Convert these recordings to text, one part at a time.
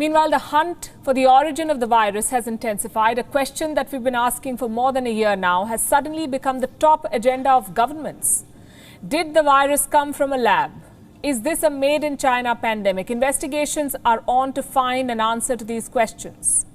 Meanwhile, the hunt for the origin of the virus has intensified. A question that we've been asking for more than a year now has suddenly become the top agenda of governments. Did the virus come from a lab? Is this a made-in-China pandemic? Investigations are on to find an answer to these questions.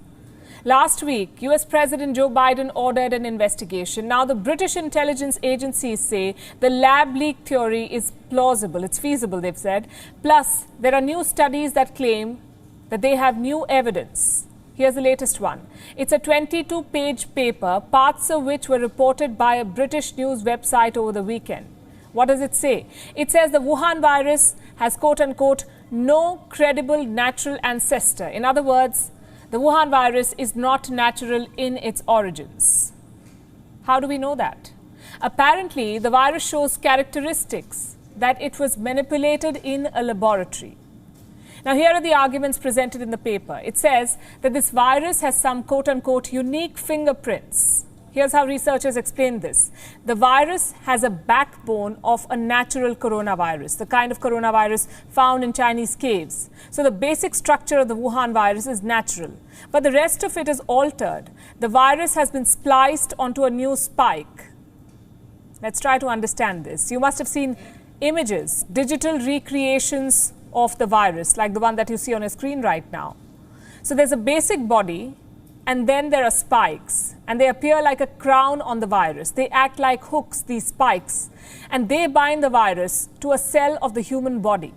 Last week, US President Joe Biden ordered an investigation. Now, the British intelligence agencies say the lab leak theory is plausible. It's feasible, they've said. Plus, there are new studies that claim that they have new evidence. Here's the latest one. It's a 22-page paper, parts of which were reported by a British news website over the weekend. What does it say? It says the Wuhan virus has, quote-unquote, no credible natural ancestor. In other words, the Wuhan virus is not natural in its origins. How do we know that? Apparently, the virus shows characteristics that it was manipulated in a laboratory. Now, here are the arguments presented in the paper. It says that this virus has some, quote-unquote, unique fingerprints. Here's how researchers explain this. The virus has a backbone of a natural coronavirus, the kind of coronavirus found in Chinese caves. So the basic structure of the Wuhan virus is natural, but the rest of it is altered. The virus has been spliced onto a new spike. Let's try to understand this. You must have seen images, digital recreations of the virus, like the one that you see on your screen right now. So there's a basic body, and then there are spikes, and they appear like a crown on the virus. They act like hooks, these spikes, and they bind the virus to a cell of the human body.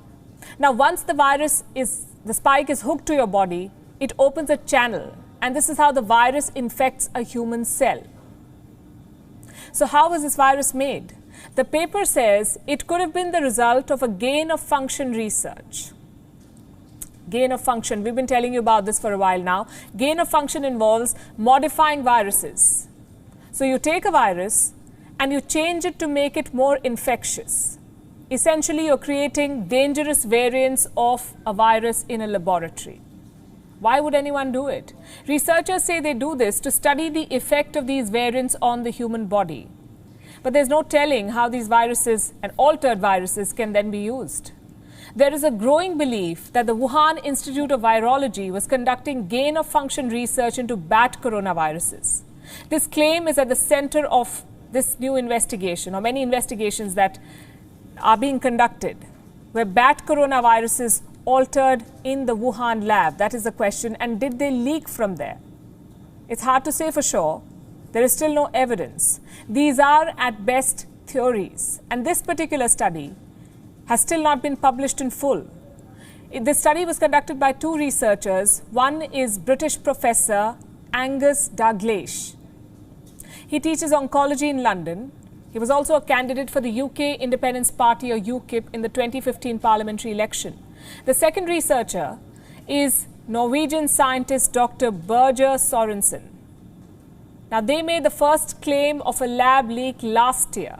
Now, once the spike is hooked to your body, it opens a channel, and this is how the virus infects a human cell. So how was this virus made? The paper says it could have been the result of a gain-of-function research. Gain-of-function, we've been telling you about this for a while now. Gain-of-function involves modifying viruses. So you take a virus and you change it to make it more infectious. Essentially, you're creating dangerous variants of a virus in a laboratory. Why would anyone do it? Researchers say they do this to study the effect of these variants on the human body. But there's no telling how these viruses and altered viruses can then be used. There is a growing belief that the Wuhan Institute of Virology was conducting gain-of-function research into bat coronaviruses. This claim is at the center of this new investigation, or many investigations that are being conducted, where bat coronaviruses altered in the Wuhan lab. That is the question. And did they leak from there? It's hard to say for sure. There is still no evidence. These are, at best, theories. And this particular study has still not been published in full. This study was conducted by two researchers. One is British professor Angus Dalgleish. He teaches oncology in London. He was also a candidate for the UK Independence Party, or UKIP, in the 2015 parliamentary election. The second researcher is Norwegian scientist Dr. Birger Sorensen. Now, they made the first claim of a lab leak last year,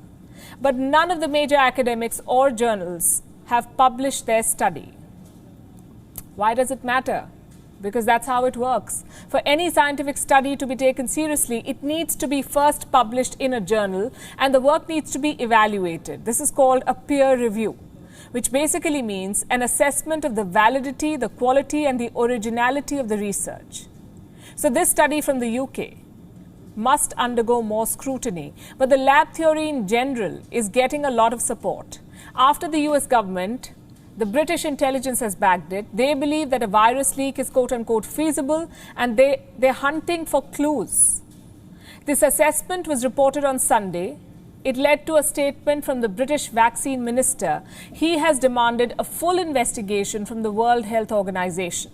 but none of the major academics or journals have published their study. Why does it matter? Because that's how it works. For any scientific study to be taken seriously, it needs to be first published in a journal, and the work needs to be evaluated. This is called a peer review, which basically means an assessment of the validity, the quality, and the originality of the research. So this study from the UK must undergo more scrutiny. But the lab theory in general is getting a lot of support. After the US government, the British intelligence has backed it. They believe that a virus leak is, quote-unquote, feasible, and they're hunting for clues. This assessment was reported on Sunday. It led to a statement from the British vaccine minister. He has demanded a full investigation from the World Health Organization.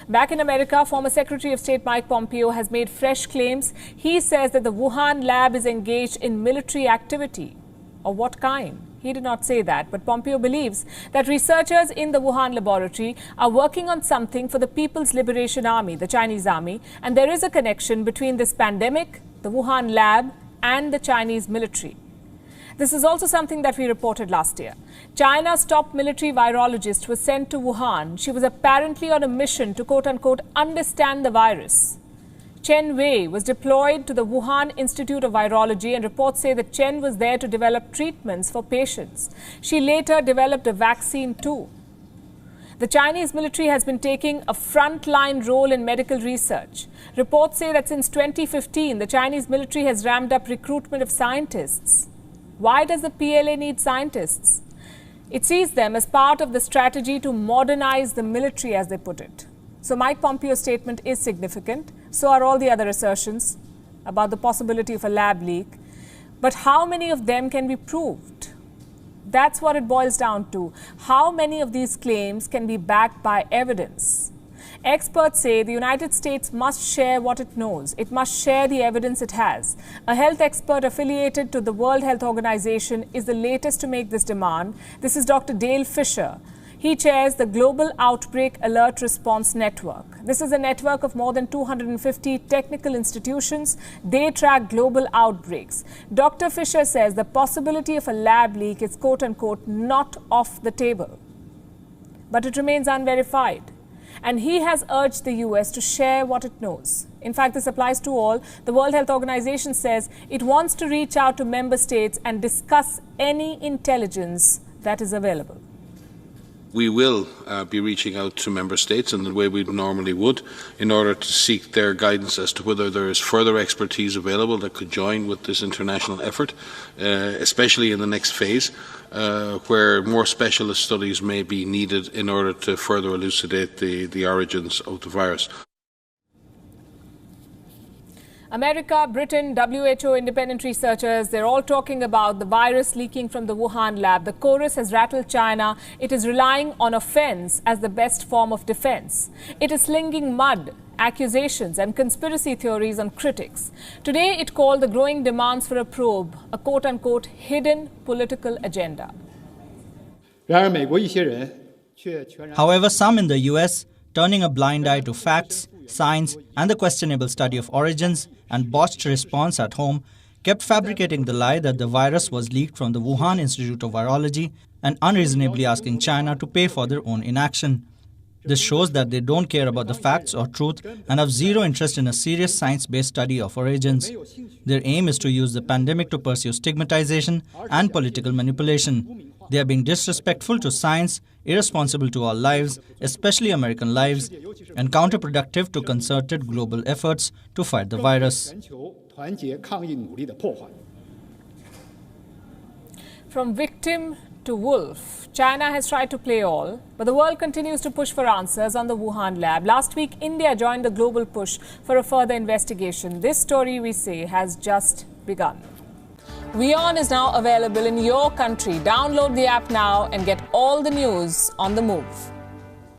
Back in America, former Secretary of State Mike Pompeo has made fresh claims. He says that the Wuhan lab is engaged in military activity. Of what kind? He did not say that, but Pompeo believes that researchers in the Wuhan laboratory are working on something for the People's Liberation Army, the Chinese army, and there is a connection between this pandemic, the Wuhan lab, and the Chinese military. This is also something that we reported last year. China's top military virologist was sent to Wuhan. She was apparently on a mission to, quote-unquote, understand the virus. Chen Wei was deployed to the Wuhan Institute of Virology, and reports say that Chen was there to develop treatments for patients. She later developed a vaccine too. The Chinese military has been taking a frontline role in medical research. Reports say that since 2015, the Chinese military has ramped up recruitment of scientists. Why does the PLA need scientists? It sees them as part of the strategy to modernize the military, as they put it. So Mike Pompeo's statement is significant. So are all the other assertions about the possibility of a lab leak. But how many of them can be proved? That's what it boils down to. How many of these claims can be backed by evidence? Experts say the United States must share what it knows. It must share the evidence it has. A health expert affiliated to the World Health Organization is the latest to make this demand. This is Dr. Dale Fisher. He chairs the Global Outbreak Alert Response Network. This is a network of more than 250 technical institutions. They track global outbreaks. Dr. Fisher says the possibility of a lab leak is quote-unquote not off the table. But it remains unverified. And he has urged the US to share what it knows. In fact, this applies to all. The World Health Organization says it wants to reach out to member states and discuss any intelligence that is available. We will be reaching out to member states in the way we normally would in order to seek their guidance as to whether there is further expertise available that could join with this international effort, especially in the next phase, where more specialist studies may be needed in order to further elucidate the origins of the virus. America, Britain, WHO, independent researchers, they're all talking about the virus leaking from the Wuhan lab. The chorus has rattled China. It is relying on offense as the best form of defense. It is slinging mud, accusations and conspiracy theories on critics. Today, it called the growing demands for a probe a quote-unquote hidden political agenda. However, some in the US, turning a blind eye to facts, science and the questionable study of origins and botched response at home, kept fabricating the lie that the virus was leaked from the Wuhan Institute of Virology and unreasonably asking China to pay for their own inaction. This shows that they don't care about the facts or truth and have zero interest in a serious science-based study of origins. Their aim is to use the pandemic to pursue stigmatization and political manipulation. They are being disrespectful to science, irresponsible to our lives, especially American lives, and counterproductive to concerted global efforts to fight the virus. From victim to wolf, China has tried to play all, but the world continues to push for answers on the Wuhan lab. Last week, India joined the global push for a further investigation. This story, we say, has just begun. WION is now available in your country. Download the app now and get all the news on the move.